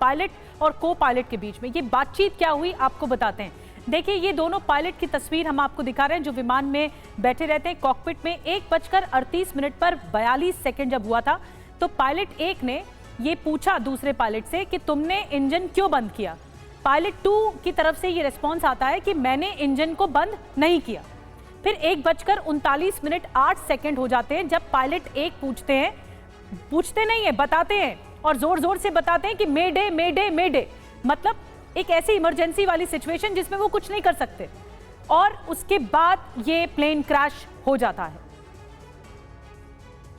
Pilot और को pilot के बीच में। ये बातचीत क्या हुई आपको बताते हैं। देखिए, ये दोनों पायलट की तस्वीर हम आपको दिखा रहे हैं जो विमान में बैठे रहते हैं कॉकपिट में। 1:38 पर 42 सेकंड जब हुआ था तो पायलट 1 ने ये पूछा दूसरे पायलट से कि तुमने इंजन क्यों बंद किया। पायलट 2 की तरफ से ये रिस्पॉन्स आता है कि मैंने इंजन को बंद नहीं किया। फिर 1:39:08 हो जाते हैं जब पायलट 1 पूछते नहीं है, बताते हैं और जोर जोर से बताते हैं कि मेडे मेडे मेडे, मतलब एक ऐसी इमरजेंसी वाली सिचुएशन जिसमें वो कुछ नहीं कर सकते। और उसके बाद ये प्लेन क्रैश हो जाता है।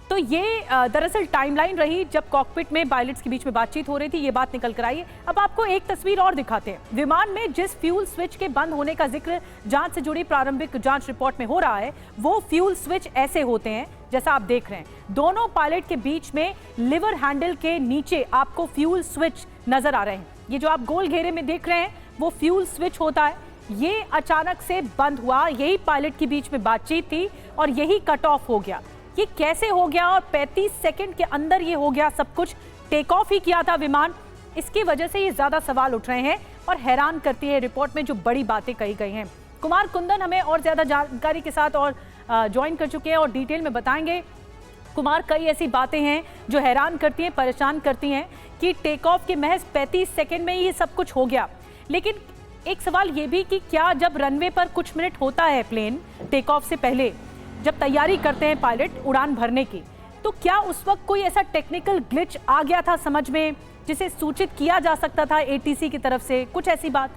तो ये दरअसल टाइमलाइन रही जब कॉकपिट में पायलट्स के बीच में बातचीत हो रही थी, ये बात निकल कर आई है। अब आपको एक तस्वीर और दिखाते हैं। विमान में जिस फ्यूल स्विच के बंद होने का जिक्र जांच से जुड़ी प्रारंभिक जांच रिपोर्ट में हो रहा है, वो फ्यूल स्विच ऐसे होते हैं जैसा आप देख रहे हैं। दोनों पायलट के बीच में लिवर हैंडल के नीचे आपको फ्यूल स्विच नजर आ रहे हैं। ये जो आप गोल घेरे में देख रहे हैं वो फ्यूल स्विच होता है। ये अचानक से बंद हुआ, यही पायलट के बीच में बातचीत थी और यही कट ऑफ हो गया। ये कैसे हो गया और 35 सेकंड के अंदर ये हो गया सब कुछ। टेक ऑफ ही किया था विमान, इसकी वजह से ये ज्यादा सवाल उठ रहे हैं और हैरान करती है रिपोर्ट में जो बड़ी बातें कही गई हैं। कुमार कुंदन हमें और ज्यादा जानकारी के साथ और ज्वाइन कर चुके हैं और डिटेल में बताएंगे। कुमार, कई ऐसी बातें हैं जो हैरान करती हैं, परेशान करती हैं कि टेक ऑफ के महज 35 सेकंड में ये सब कुछ हो गया। लेकिन एक सवाल ये भी कि क्या जब रनवे पर कुछ मिनट होता है प्लेन टेक ऑफ से पहले, जब तैयारी करते हैं पायलट उड़ान भरने की, तो क्या उस वक्त कोई ऐसा टेक्निकल ग्लिच आ गया था समझ में जिसे सूचित किया जा सकता था एटीसी की तरफ से, कुछ ऐसी बात?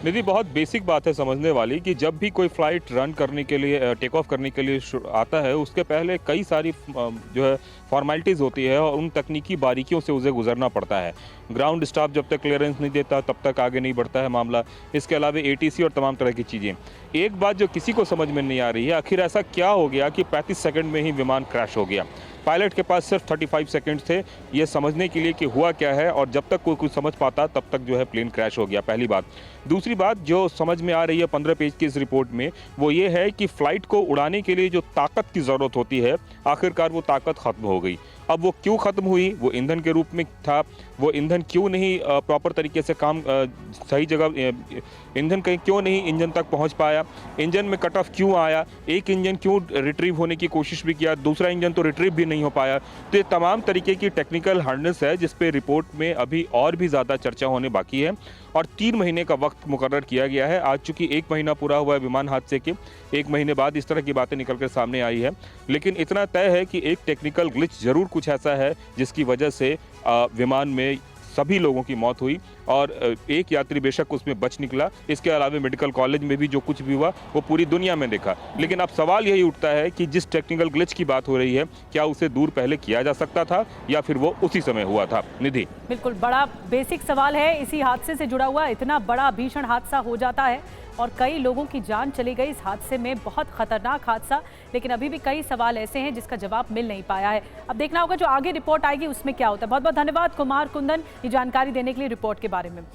निधि, बहुत बेसिक बात है समझने वाली कि जब भी कोई फ्लाइट रन करने के लिए, टेक ऑफ करने के लिए आता है, उसके पहले कई सारी जो है फॉर्मेलिटीज़ होती है और उन तकनीकी बारीकियों से उसे गुजरना पड़ता है। ग्राउंड स्टाफ जब तक क्लियरेंस नहीं देता तब तक आगे नहीं बढ़ता है मामला। इसके अलावा एटीसी और तमाम तरह की चीज़ें। एक बात जो किसी को समझ में नहीं आ रही है, आखिर ऐसा क्या हो गया कि 35 सेकंड में ही विमान क्रैश हो गया। पायलट के पास सिर्फ 35 सेकंड थे ये समझने के लिए कि हुआ क्या है, और जब तक कोई कुछ समझ पाता तब तक जो है प्लेन क्रैश हो गया, पहली बात। दूसरी बात जो समझ में आ रही है 15 पेज की इस रिपोर्ट में, वो ये है कि फ़्लाइट को उड़ाने के लिए जो ताकत की ज़रूरत होती है, आखिरकार वो ताकत ख़त्म हो गई। अब वो क्यों ख़त्म हुई? वो ईंधन के रूप में था। वो ईंधन क्यों नहीं प्रॉपर तरीके से काम सही जगह ईंधन कहीं क्यों नहीं इंजन तक पहुंच पाया? इंजन में कट ऑफ क्यों आया? एक इंजन क्यों रिट्रीव होने की कोशिश भी किया, दूसरा इंजन तो रिट्रीव भी नहीं हो पाया? तो ये तमाम तरीके की टेक्निकल हार्डनेस है जिस पे रिपोर्ट में अभी और भी ज़्यादा चर्चा होने बाकी है और 3 महीने का वक्त मुकर्रर किया गया है। आज चूँकि 1 महीना पूरा हुआ है विमान हादसे के, 1 महीने बाद इस तरह की बातें निकल कर सामने आई है। लेकिन इतना तय है कि एक टेक्निकल ग्लिच ज़रूर कुछ ऐसा है जिसकी वजह से विमान में सभी लोगों की मौत हुई और एक यात्री बेशक उसमें बच निकला। इसके अलावा मेडिकल कॉलेज में भी जो कुछ भी हुआ वो पूरी दुनिया में देखा। लेकिन अब सवाल यही उठता है कि जिस टेक्निकल ग्लिच की बात हो रही है, क्या उसे दूर पहले किया जा सकता था या फिर वो उसी समय हुआ था? निधि, बिल्कुल बड़ा बेसिक सवाल है इसी हादसे से जुड़ा हुआ। इतना बड़ा भीषण हादसा हो जाता है और कई लोगों की जान चली गई इस हादसे में, बहुत खतरनाक हादसा। लेकिन अभी भी कई सवाल ऐसे हैं जिसका जवाब मिल नहीं पाया है। अब देखना होगा जो आगे रिपोर्ट आएगी उसमें क्या होता है। बहुत बहुत धन्यवाद कुमार कुंदन ये जानकारी देने के लिए रिपोर्ट के बारे में।